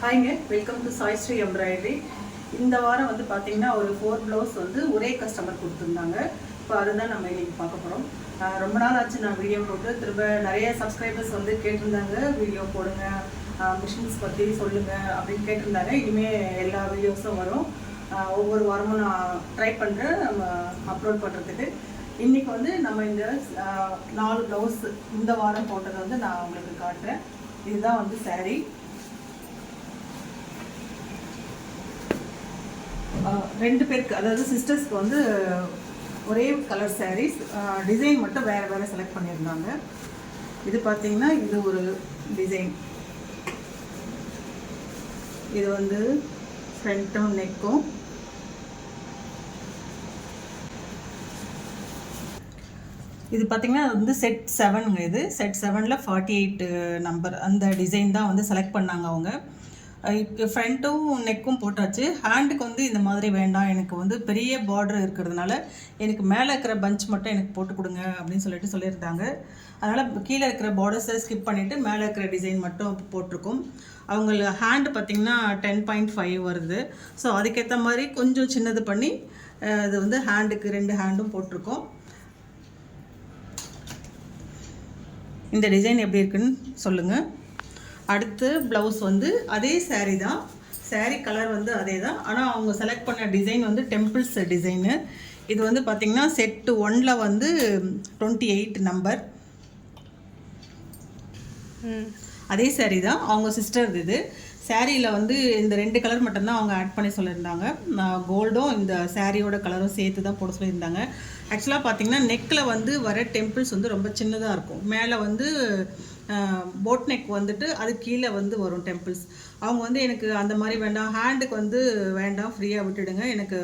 ஹாய்ங்க, welcome to Saisri embroidery. இந்த வாரம் வந்து பார்த்தீங்கன்னா ஒரு 4 ப்ளவுஸ் வந்து ஒரே கஸ்டமர் கொடுத்துருந்தாங்க. இப்போ அதுதான் நம்ம இன்னைக்கு பார்க்க போகிறோம். ரொம்ப நாள் ஆச்சு நான் வீடியோ போட்டு. திரும்ப நிறைய சப்ஸ்கிரைபர்ஸ் வந்து கேட்டிருந்தாங்க, வீடியோ போடுங்க, மிஷின்ஸ் பற்றி சொல்லுங்கள் அப்படின்னு கேட்டிருந்தாங்க. இனிமேல் எல்லா வீடியோஸும் வரும். ஒவ்வொரு வாரமும் நான் ட்ரை பண்ணுறேன் நம்ம அப்லோட் பண்ணுறதுக்கு. இன்றைக்கி வந்து நம்ம இந்த 4 ப்ளவுஸ் இந்த வாரம் போட்டதை வந்து நான் உங்களுக்கு காட்டுறேன். இதுதான் வந்து சாரீ. ரெண்டு பேருக்கு, அதாவது சிஸ்டர்ஸ்க்கு வந்து ஒரே கலர் சாரீஸ், டிசைன் மட்டும் வேறு வேறு செலக்ட் பண்ணியிருந்தாங்க. இது பார்த்தீங்கன்னா இது ஒரு டிசைன். இது வந்து ஃப்ரண்ட்டும் நெக்கும். இது பார்த்திங்கன்னா வந்து செட் 7ங்க. இது செட் 7ல் 48 நம்பர் அந்த டிசைன் தான் வந்து செலக்ட் பண்ணாங்க அவங்க. ஃப்ரண்ட்டும் நெக்கும் போட்டாச்சு. ஹேண்டுக்கு வந்து இந்த மாதிரி வேண்டாம், எனக்கு வந்து பெரிய பார்டர் இருக்கிறதுனால எனக்கு மேலே இருக்கிற பஞ்ச் மட்டும் எனக்கு போட்டு கொடுங்க அப்படின்னு சொல்லியிருந்தாங்க. அதனால் கீழே இருக்கிற பார்டர்ஸை ஸ்கிப் பண்ணிவிட்டு மேலே இருக்கிற டிசைன் மட்டும் போட்டிருக்கோம். அவங்க ஹேண்டு பார்த்திங்கன்னா 10.5 வருது. ஸோ அதுக்கேற்ற மாதிரி கொஞ்சம் சின்னது பண்ணி இது வந்து ஹேண்டுக்கு 2 ஹேண்டும் போட்டிருக்கோம். இந்த டிசைன் எப்படி இருக்குன்னு சொல்லுங்கள். அடுத்து ப்ளவுஸ் வந்து அதே சாரீ தான், சாரீ கலர் வந்து அதே தான். ஆனால் அவங்க செலக்ட் பண்ண டிசைன் வந்து டெம்பிள்ஸ் டிசைனு. இது வந்து பார்த்திங்கன்னா செட்டு 1ல் வந்து 28 நம்பர். அதே சாரீ தான் அவங்க சிஸ்டர். இது சாரியில் வந்து இந்த 2 கலர் மட்டும்தான் அவங்க ஆட் பண்ணி சொல்லியிருந்தாங்க. கோல்டும் இந்த சாரியோட கலரும் சேர்த்து தான் போட சொல்லியிருந்தாங்க. ஆக்சுவலாக பார்த்திங்கன்னா நெக்கில் வந்து வர டெம்பிள்ஸ் வந்து ரொம்ப சின்னதாக இருக்கும். மேலே வந்து போட் நெக் வந்துட்டு அது கீழே வந்து வரும் டெம்பிள்ஸ். அவங்க வந்து எனக்கு அந்த மாதிரி வேண்டாம், ஹேண்டுக்கு வந்து வேண்டாம், ஃப்ரீயாக விட்டுடுங்க, எனக்கு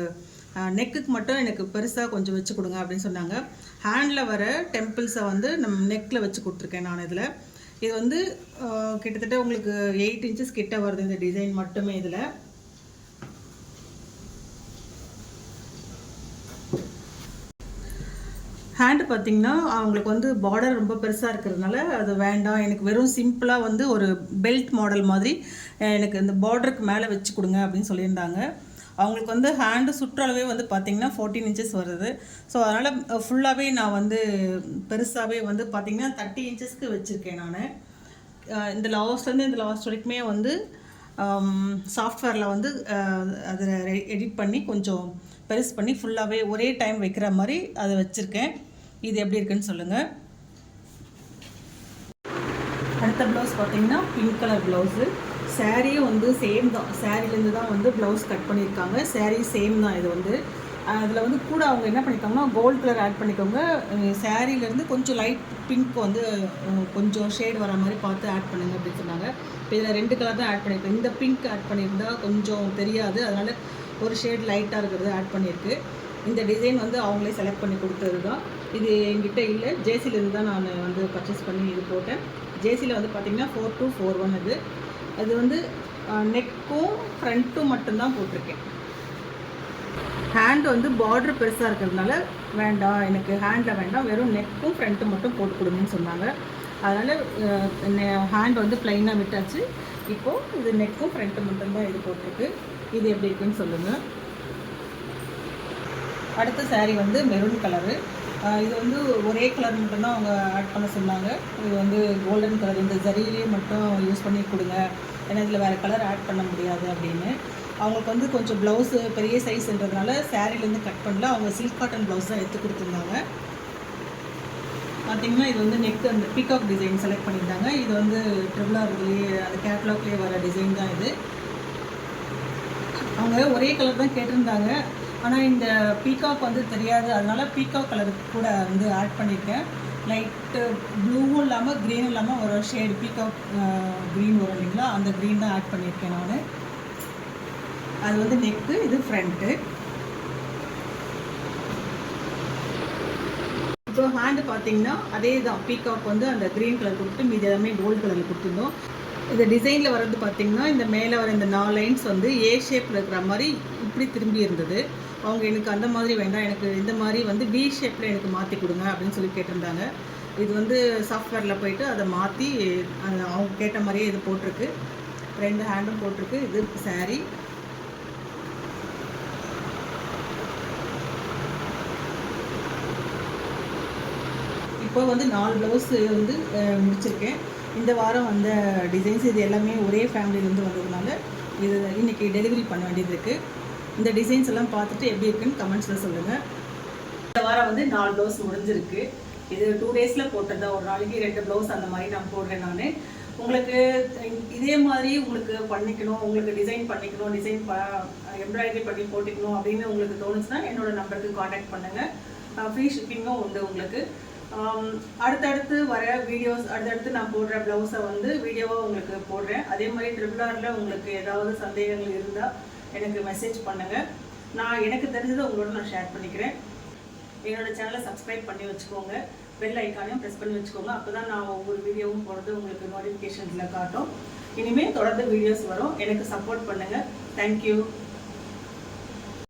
நெக்குக்கு மட்டும் எனக்கு பெருசாக கொஞ்சம் வச்சு கொடுங்க அப்படின்னு சொன்னாங்க. ஹேண்டில் வர டெம்பிள்ஸை வந்து நம்ம நெக்கில் வச்சு கொடுத்துருக்கேன் நான். இதில் இது வந்து கிட்டத்தட்ட உங்களுக்கு 8 இன்ச்சஸ் கிட்ட வருது இந்த டிசைன் மட்டுமே. இதில் ஹேண்டு பார்த்திங்கன்னா அவங்களுக்கு வந்து பார்டர் ரொம்ப பெருசாக இருக்கிறதுனால அது வேண்டாம், எனக்கு வெறும் சிம்பிளாக வந்து ஒரு பெல்ட் மாடல் மாதிரி எனக்கு இந்த பார்டருக்கு மேலே வச்சு கொடுங்க அப்படின்னு சொல்லியிருந்தாங்க. அவங்களுக்கு வந்து ஹேண்டு சுற்றளவே வந்து பார்த்திங்கன்னா 14 இன்ச்சஸ் வருது. ஸோ அதனால் ஃபுல்லாகவே நான் வந்து பெருசாகவே வந்து பார்த்திங்கன்னா 30 இன்ச்சஸ்க்கு வச்சுருக்கேன் நான். இந்த லாஸ்ட்லேருந்து இந்த லாஸ்ட் வரைக்குமே வந்து சாஃப்ட்வேரில் வந்து அதில் எடிட் பண்ணி கொஞ்சம் பெருசு பண்ணி ஃபுல்லாகவே ஒரே டைம் வைக்கிற மாதிரி அதை வச்சுருக்கேன். இது எப்படி இருக்குன்னு சொல்லுங்கள். அடுத்த ப்ளவுஸ் பார்த்திங்கன்னா பிங்க் கலர் ப்ளவுஸு. சாரியும் வந்து சேம் தான், சாரிலேருந்து தான் வந்து ப்ளவுஸ் கட் பண்ணியிருக்காங்க. சாரீ சேம் தான். இது வந்து அதில் வந்து கூட அவங்க என்ன பண்ணியிருக்காங்கன்னா கோல்டு கலர் ஆட் பண்ணிக்கோங்க, சாரீலேருந்து கொஞ்சம் லைட் பிங்க் வந்து கொஞ்சம் ஷேட் வர மாதிரி பார்த்து ஆட் பண்ணுங்க அப்படின்னு சொன்னாங்க. இப்போ இதில் 2 கலர் தான் ஆட் பண்ணியிருக்கேன். இந்த பிங்க் ஆட் பண்ணியிருந்தால் கொஞ்சம் தெரியாது, அதனால் ஒரு ஷேட் லைட்டாக இருக்கிறது ஆட் பண்ணியிருக்கு. இந்த டிசைன் வந்து அவங்களே செலக்ட் பண்ணி கொடுத்தது தான். இது என்கிட்ட இல்லை, ஜேசிலேருந்து தான் நான் வந்து பர்ச்சேஸ் பண்ணி இது போட்டேன். ஜேசியில் வந்து பார்த்திங்கன்னா 4241 இது. அது வந்து நெக்கும் ஃப்ரண்ட்டும் மட்டும்தான் போட்டிருக்கேன். ஹேண்ட் வந்து பார்டர் பெருசாக இருக்கிறதுனால வேண்டாம், எனக்கு ஹேண்டில் வேண்டாம், வெறும் நெக்கும் ஃப்ரண்ட்டும் மட்டும் போட்டு கொடுங்கன்னு சொன்னாங்க. அதனால் ஹேண்ட் வந்து ப்ளைனாக விட்டாச்சு. இப்போது இது நெக்கும் ஃப்ரண்ட்டும் மட்டும்தான் இது போட்டிருக்கு. இது எப்படி இருக்குன்னு சொல்லுங்கள். அடுத்த சாரீ வந்து மெரூன் கலரு. இது வந்து ஒரே கலர் மட்டும்தான் அவங்க ஆட் பண்ண சொன்னாங்க. இது வந்து கோல்டன் கலர், இந்த ஜரியிலே மட்டும் யூஸ் பண்ணி கொடுங்க, ஏன்னா இதில் வேறு கலர் ஆட் பண்ண முடியாது அப்படின்னு. அவங்களுக்கு வந்து கொஞ்சம் ப்ளவுஸு பெரிய சைஸ்ன்றதுனால சாரீலேருந்து கட் பண்ணல, அவங்க சில்க் காட்டன் ப்ளவுஸ் தான் எடுத்து கொடுத்துருந்தாங்க. பார்த்திங்கன்னா இது வந்து நெக் அந்த பீகாக் டிசைன் செலக்ட் பண்ணியிருந்தாங்க. இது வந்து ட்ரிபிளார்லேயே அந்த கேட்லாக்லேயே வர டிசைன் தான் இது. அவங்க ஒரே கலர் தான் கேட்டிருந்தாங்க, ஆனால் இந்த பீகாக் வந்து தெரியாது, அதனால் பீகாக் கலருக்கு கூட வந்து ஆட் பண்ணியிருக்கேன். லைட்டு ப்ளூவும் இல்லாமல் க்ரீனும் இல்லாமல் ஒரு ஷேடு பீகாக் க்ரீன் வரும் இல்லைங்களா, அந்த க்ரீன் தான் ஆட் பண்ணியிருக்கேன் நான். அது வந்து நெக்கு, இது ஃப்ரண்ட்டு. இப்போ ஹேண்டு பார்த்திங்கன்னா அதே தான், பீகாக் வந்து அந்த க்ரீன் கலர் கொடுத்து மீதி எல்லாமே கோல்டு கலரில் கொடுத்துருந்தோம். இந்த டிசைனில் வர்றது பார்த்திங்கன்னா இந்த மேலே வர இந்த 4 லைன்ஸ் வந்து ஏ ஷேப்பில் இருக்கிற மாதிரி இப்படி திரும்பி இருந்தது. அவங்க எனக்கு அந்த மாதிரி வேண்டாம், எனக்கு இந்த மாதிரி வந்து வி ஷேப்பில் எனக்கு மாற்றி கொடுங்க அப்படின்னு சொல்லி கேட்டிருந்தாங்க. இது வந்து சாஃப்ட்வேரில் போயிட்டு அதை மாற்றி அவங்க கேட்ட மாதிரியே இது போட்டிருக்கு. 2 ஹேண்டும் போட்டிருக்கு. இது saree. இப்போ வந்து 4 ப்ளவுஸ் வந்து முடிச்சிருக்கேன். இந்த வாரம் வந்த டிசைன்ஸ் இது எல்லாமே ஒரே ஃபேமிலியிலேருந்து வந்ததுனால இது இன்றைக்கி டெலிவரி பண்ண வேண்டியது இருக்குது. இந்த டிசைன்ஸ் எல்லாம் பார்த்துட்டு எப்படி இருக்குன்னு கமெண்ட்ஸில் சொல்லுங்கள். இந்த வாரம் வந்து 4 ப்ளவுஸ் முடிஞ்சிருக்கு. இது 2 டேஸில் போட்டது தான். ஒரு நாளைக்கு 2 ப்ளவுஸ் அந்த மாதிரி நான் போடுறேன். நான் உங்களுக்கு இதே மாதிரி உங்களுக்கு பண்ணிக்கணும், உங்களுக்கு டிசைன் பண்ணிக்கணும், எம்ப்ராய்டரி பண்ணி போட்டுக்கணும் அப்படின்னு உங்களுக்கு தோணுச்சுன்னா என்னோடய நம்பருக்கு காண்டாக்ட் பண்ணுங்கள். ஃப்ரீ ஷிப்பிங்கும் உண்டு உங்களுக்கு. அடுத்தடுத்து வர வீடியோஸ், அடுத்தடுத்து நான் போடுற ப்ளவுஸை வந்து வீடியோவாக உங்களுக்கு போடுறேன். அதே மாதிரி RRRல உங்களுக்கு ஏதாவது சந்தேகங்கள் இருந்தால் எனக்கு மெசேஜ் பண்ணுங்கள். நான் எனக்கு தெரிஞ்சதை உங்களோட நான் ஷேர் பண்ணிக்கிறேன். என்னோடய சேனலை சப்ஸ்கிரைப் பண்ணி வச்சுக்கோங்க. பெல் ஐக்கானையும் ப்ரெஸ் பண்ணி வச்சுக்கோங்க. அப்போ தான் நான் ஒவ்வொரு வீடியோவும் போடுறது உங்களுக்கு நோட்டிஃபிகேஷன்ஸில் காட்டும். இனிமேல் தொடர்ந்து வீடியோஸ் வரும். எனக்கு சப்போர்ட் பண்ணுங்கள். தேங்க்யூ.